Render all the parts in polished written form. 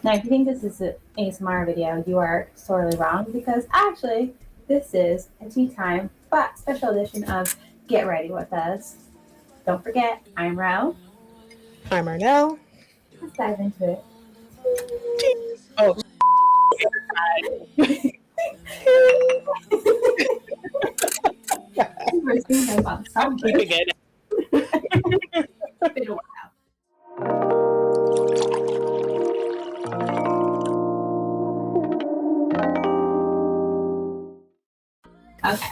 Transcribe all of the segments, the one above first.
Now, if you think this is an ASMR video, you are sorely wrong because actually, this is a tea time, but special edition of Get Ready With Us. Don't forget, I'm Ro. I'm Arnell. Let's dive into it. Oh, We're seeing about I'm something. keeping it. It's been a while. Okay.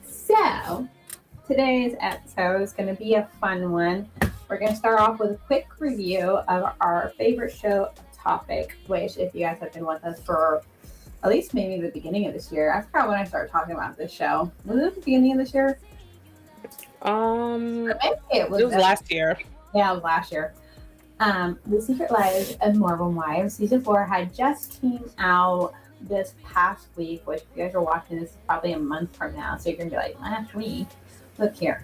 So, today's episode is going to be a fun one. We're going to start off with a quick review of our favorite show topic, which, if you guys have been with us for at least maybe the beginning of this year, I forgot when I started talking about this show. Was it the beginning of this year? Maybe it was last year. Yeah, it was last year. The Secret Lives of Mormon Wives season 4 had just came out this past week, which if you guys are watching this is probably a month from now, so you're gonna be like, last week. Look here.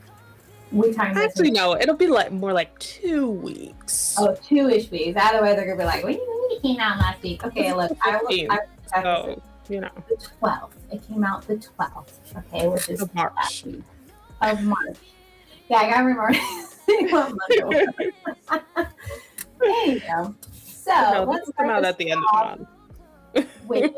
We timed this. Actually, no, it'll be more like 2 weeks. Oh, 2-ish weeks. Otherwise, they're gonna be like, what do you mean it came out last week? Okay, look, so, you know. The 12th. It came out the 12th. Okay, which is of March. Of March. Yeah, I gotta remember what month it was. There you go. So let's come out at the end of the month. With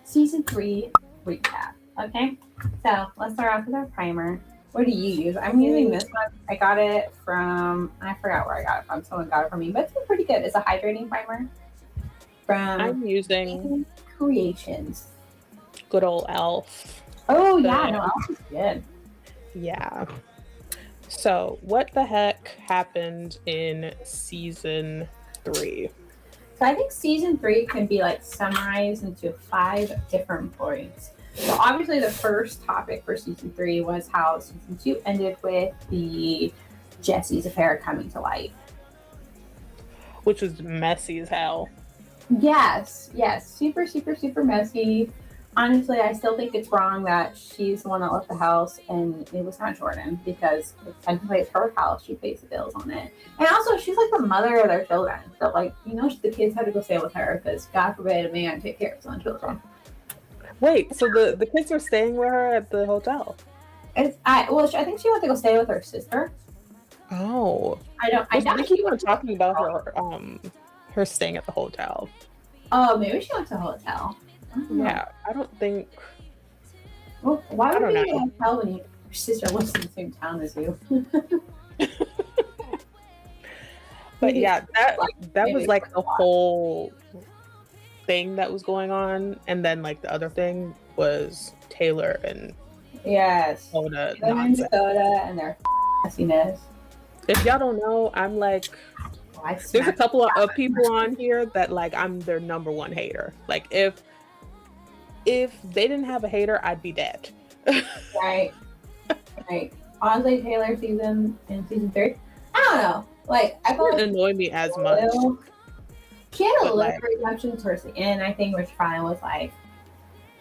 season 3 recap. Okay, so let's start off with our primer. What do you use? I'm using this one. I got it from, I forgot where I got it from. Someone got it for me, but it's pretty good. It's a hydrating primer from I'm using Creations. Good old Elf. Oh yeah, no, Elf is good. Yeah. So what the heck happened in season 3? So I think season 3 can be like summarized into 5 different points. So obviously the first topic for season 3 was how season 2 ended with the Jesse's affair coming to light. Which was messy as hell. Yes. Super, super, super messy. Honestly, I still think it's wrong that she's the one that left the house and it was not Jordan, because technically it's her house. She pays the bills on it. And also, she's like the mother of their children. So, like, you know, the kids had to go stay with her because God forbid a man take care of his own children. Wait, so the kids are staying with her at the hotel? I think she went to go stay with her sister. Oh. I keep on talking about her staying at the hotel. Oh, maybe she went to a hotel. Yeah, I don't think. Well, why would you go to a hotel when your sister lives in the same town as you? But yeah, that was like the whole thing that was going on, and then like the other thing was Taylor and Dakota and their messiness. If y'all don't know, I'm like, there's a couple of people on here that like I'm their number one hater. Like if they didn't have a hater, I'd be dead. Right. Honestly, Taylor season 3, I don't know. Like, I thought it didn't annoy me as much. She had a little redemption towards the end, I think, which finally was like,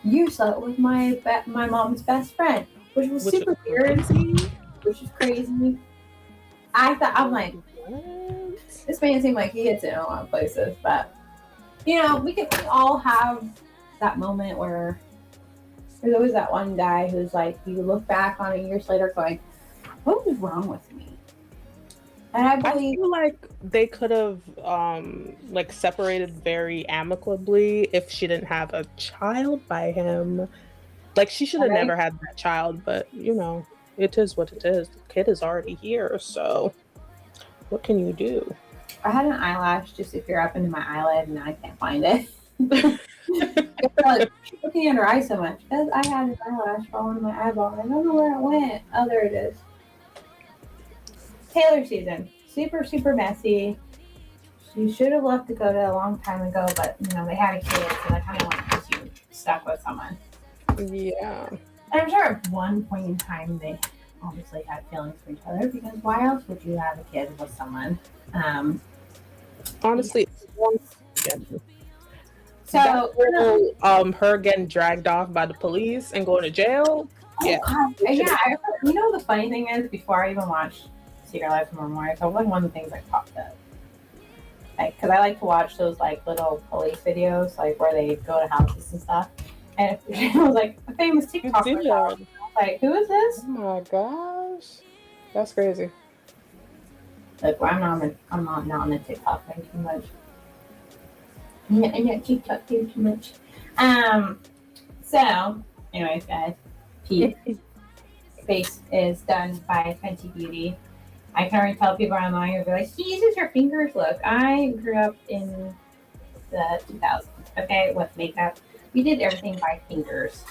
you slept with my mom's best friend, which was super weird, which is crazy. I'm like, what? This man seemed like he hits it in a lot of places, but you know, we all have that moment where there's always that one guy who's like, you look back on it years later going, what was wrong with me? And I feel like they could have like separated very amicably if she didn't have a child by him. Like, she should have never had that child, but you know, it is what it is. The kid is already here, so what can you do? I had an eyelash just appear up into my eyelid and I can't find it. Looking at her eye so much because I had an eyelash fall into my eyeball. I don't know where it went. Oh, there it is. Taylor season, super, super messy. She should have left Dakota a long time ago, but you know, they had a kid, so I kind of wanted to be stuck with someone. Yeah. And I'm sure at one point in time they obviously had feelings for each other, because why else would you have a kid with someone? Honestly, so her getting dragged off by the police and going to jail. Yeah. You know, the funny thing is, before I even watched Secret Lives of Mormon Wives, that was like one of the things that popped up. Like, because I like to watch those like little police videos, like where they go to houses and stuff. And it was like a famous TikToker. Like, who is this? Oh my gosh, that's crazy. Like, well, I'm not on the TikTok thing too much. I know TikTok thing too much. So, anyways, guys, Pete's face is done by Fenty Beauty. I can already tell people online who be like, she uses her fingers. Look, I grew up in the 2000s, okay, with makeup. We did everything by fingers.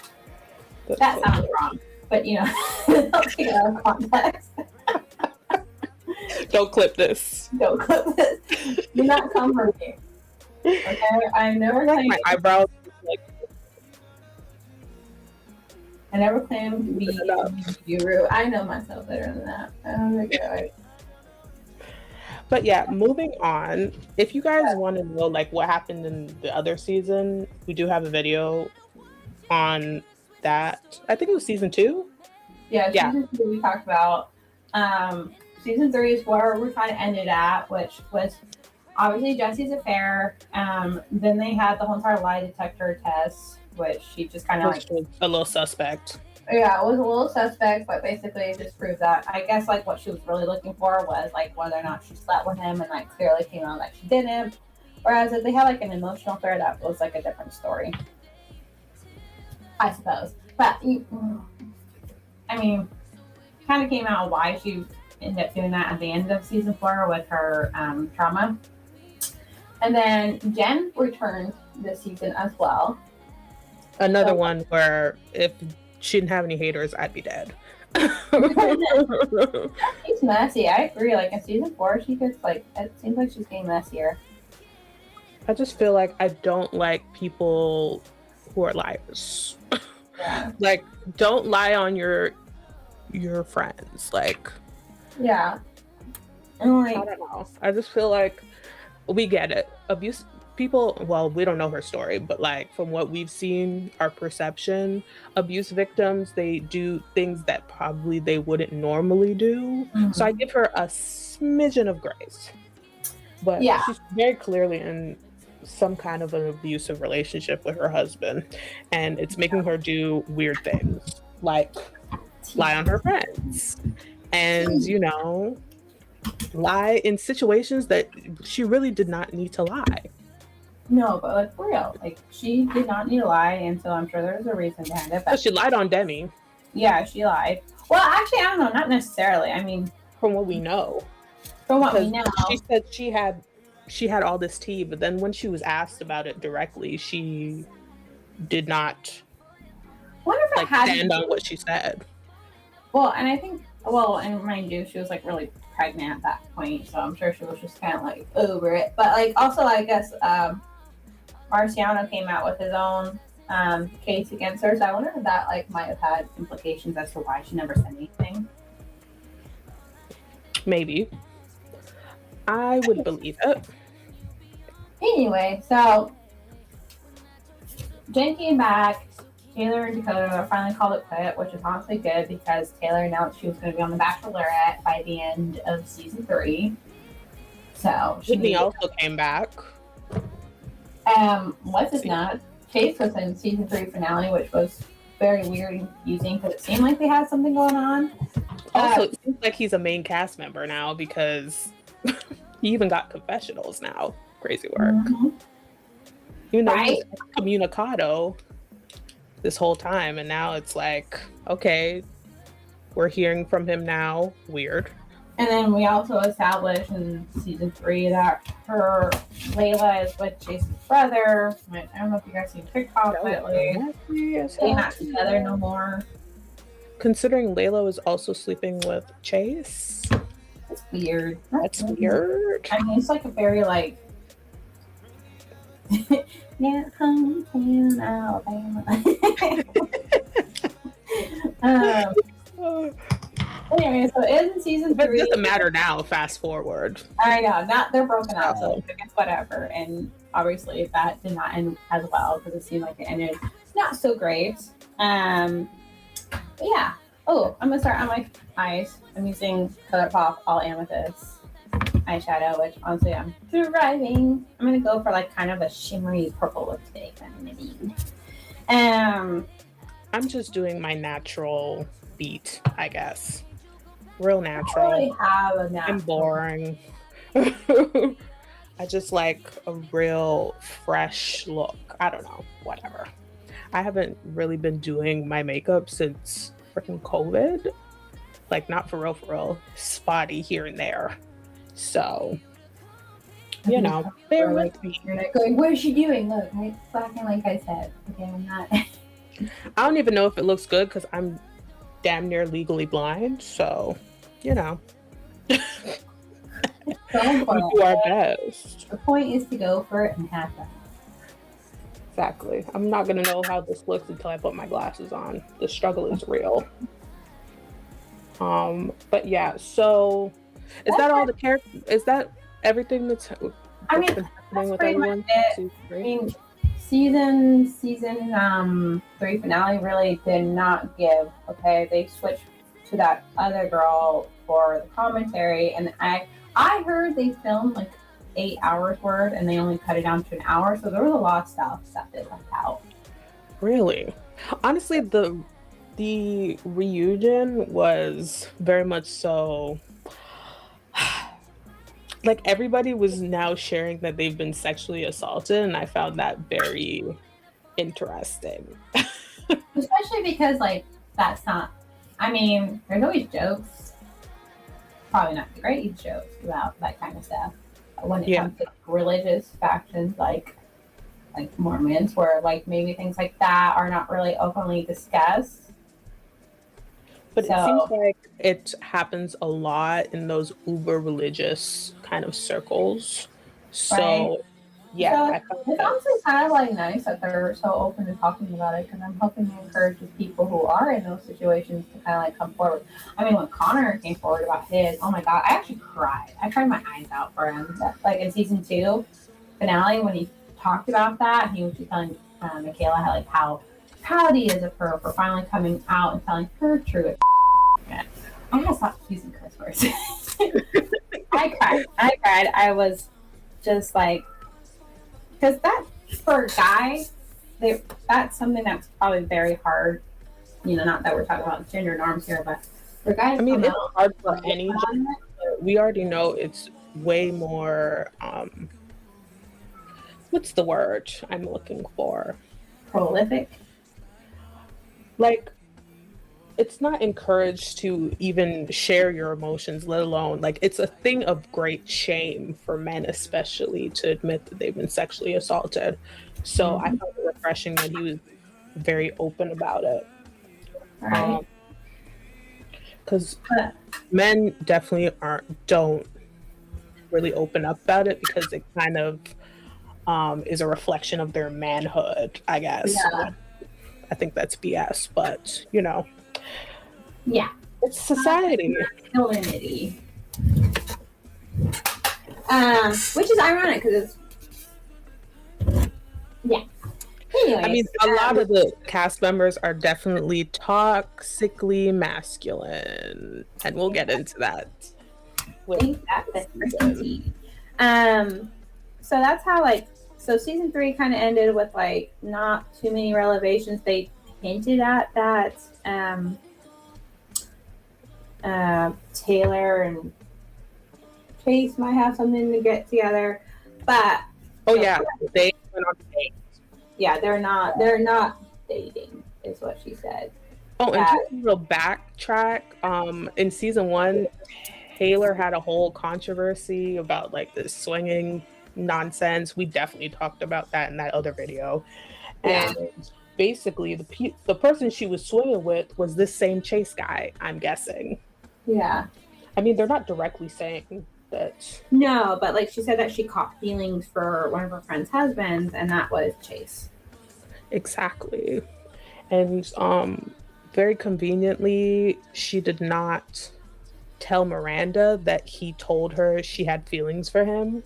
That sounds wrong, but you know, don't take it out of context. Don't clip this. Don't clip this. Do not come for me. Okay, I never claimed my eyebrows. I never claimed to be a guru. I know myself better than that. Oh my god. But yeah, moving on. If you guys want to know like what happened in the other season, we do have a video on that. I think it was season 2. Yeah, season 2 we talked about. Season 3 is where we're trying to end it at, which was obviously Jesse's affair. Then they had the whole entire lie detector test, which she just kind of like a little suspect. Yeah, it was a little suspect, but basically it just proved that I guess like what she was really looking for was like whether or not she slept with him, and like clearly came out that she didn't. Whereas if they had like an emotional affair, that was like a different story, I suppose. But I mean, kind of came out why she ended up doing that at the end of season 4 with her trauma. And then Jen returned this season as well. Another one where if she didn't have any haters, I'd be dead. She's messy. I agree. Like in season 4, she gets like, it seems like she's getting messier. I just feel like I don't like people who are liars. Yeah. Like, don't lie on your friends. Like, yeah. And like, I don't know. I just feel like we get it. Abuse people, well, we don't know her story, but like from what we've seen, our perception, abuse victims, they do things that probably they wouldn't normally do. Mm-hmm. So I give her a smidgen of grace. But she's very clearly in some kind of an abusive relationship with her husband, and it's making her do weird things like lie on her friends and, you know, lie in situations that she really did not need to lie. No, but like for real, like she did not need to lie, and so I'm sure there's a reason behind it. But she lied on Demi. Yeah, she lied. Well, actually, I don't know, not necessarily. I mean, from what we know. From what we know, she said she had all this tea, but then when she was asked about it directly, she did not like stand on what she said. Well, and I think, and mind you, she was like really pregnant at that point, so I'm sure she was just kind of like over it. But like also, I guess Marciano came out with his own case against her, so I wonder if that like might have had implications as to why she never said anything. Maybe. I would believe it. Anyway, so Jen came back. Taylor and Dakota finally called it quit, which is honestly good because Taylor announced she was going to be on The Bachelorette by the end of season 3. So Sydney also came back. What's his name? Chase was in season 3 finale, which was very weird and confusing because it seemed like they had something going on. Also, it seems like he's a main cast member now because he even got confessionals now. Crazy work. Mm-hmm. You know, he's communicado this whole time, and now it's like, okay, we're hearing from him now. Weird. And then we also established in season 3 that Layla is with Chase's brother. I don't know if you guys seen TikTok lately. They're not together no more. Considering Layla was also sleeping with Chase. That's weird. That's weird. I mean, it's like a very like yeah, hometown Alabama. Anyway, so in season 3, it doesn't matter now. Fast forward. I know, they're broken up, so I guess whatever. And obviously, that did not end as well because it seemed like it ended not so great. But yeah. Oh, I'm gonna start on my eyes. I'm using ColourPop All Amethyst. eyeshadow, which honestly I'm thriving. I'm gonna go for like kind of a shimmery purple lipstick. I'm gonna need. I'm just doing my natural beat, I guess. Real I don't natural really have a and natural. boring. I just like a real fresh look. I don't know, whatever. I haven't really been doing my makeup since freaking COVID. Like, not for real, spotty here and there. So, bear with me. You're not going. What is she doing? Look, I fucking like I said. Okay, I'm not. I don't even know if it looks good because I'm damn near legally blind. So, you know, we do our best. The point is to go for it and have fun. Exactly. I'm not gonna know how this looks until I put my glasses on. The struggle is real. But yeah, so is that all the character? Is that everything that's been happening with everyone? I mean, season 3 finale really did not give. Okay, they switched to that other girl for the commentary, and I heard they filmed like 8 hours worth, and they only cut it down to an hour. So there was a lot of stuff they left out. Really, honestly, the reunion was very much so. Like, everybody was now sharing that they've been sexually assaulted, and I found that very interesting. Especially because, like, that's not. I mean, there's always jokes. Probably not the great jokes about that kind of stuff. When it comes to religious factions like Mormons, where like maybe things like that are not really openly discussed. But it seems like it happens a lot in those uber religious kind of circles. So, right? yeah. So it's honestly kind of like nice that they're so open to talking about it, because I'm hoping to encourage the people who are in those situations to kind of like come forward. I mean, when Connor came forward about his, oh my God, I actually cried. I cried my eyes out for him. Like in season 2 finale, when he talked about that, he was just telling Michaela how proud he is of her for finally coming out and telling her truth. I gotta stop using curse words. I cried. I was just like, because that for a guy, that's something that's probably very hard. Not that we're talking about gender norms here, but for guys, I mean, it's hard for any gender. We already know it's way more. What's the word I'm looking for? Prolific. Like, it's not encouraged to even share your emotions, let alone like it's a thing of great shame for men, especially, to admit that they've been sexually assaulted. So I found it refreshing that he was very open about it. Right. Because men definitely don't really open up about it because it kind of is a reflection of their manhood, I guess. Yeah. I think that's BS, but yeah, it's society. Masculinity. Which is ironic because it's Anyways, I mean, a lot of the cast members are definitely toxically masculine, and we'll get into that. So that's how so season 3 kind of ended with not too many revelations. They hinted at that Taylor and Chase might have something to get together, but they went on dates. Yeah, they're not dating, is what she said. Oh, and just a real backtrack. In season 1, Taylor had a whole controversy about this swinging nonsense. We definitely talked about that in that other video. Yeah. And basically, the person she was swinging with was this same Chase guy, I'm guessing. Yeah. I mean, they're not directly saying that. No, but she said that she caught feelings for one of her friend's husbands, and that was Chase. Exactly. And very conveniently, she did not tell Miranda that he told her she had feelings for him.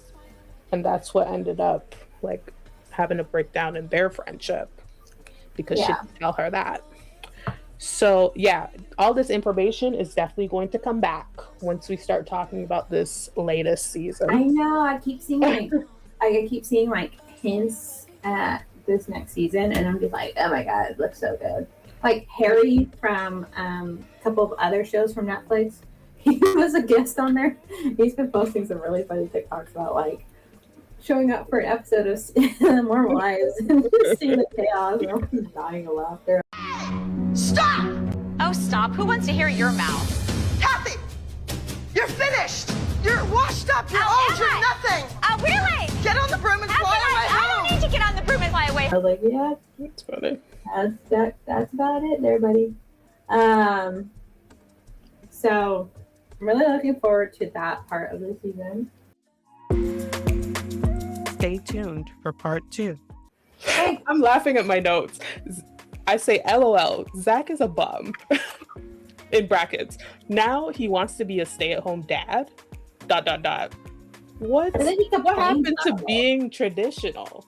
And that's what ended up having a breakdown in their friendship, because she didn't tell her that. So yeah, all this information is definitely going to come back once we start talking about this latest season. I know. I keep seeing like hints at this next season, and I'm just like, oh my god, it looks so good. Like Harry from a couple of other shows from Netflix. He was a guest on there. He's been posting some really funny TikToks about like showing up for an episode of Mormon Lives and just seeing the chaos and I'm just dying of laughter. Stop! Oh, stop. Who wants to hear your mouth? Kathy! You're finished! You're washed up! You're old! You're nothing! Oh, really? Get on the broom and fly away I home! don't need to get on the broom and fly away. I was like, yeah, That's funny. that's about it there, buddy. So I'm really looking forward to that part of the season. Stay tuned for part 2. I'm laughing at my notes. I say, LOL, Zach is a bum. In brackets. Now he wants to be a stay-at-home dad. ... What? And then he What happened to about it. being traditional?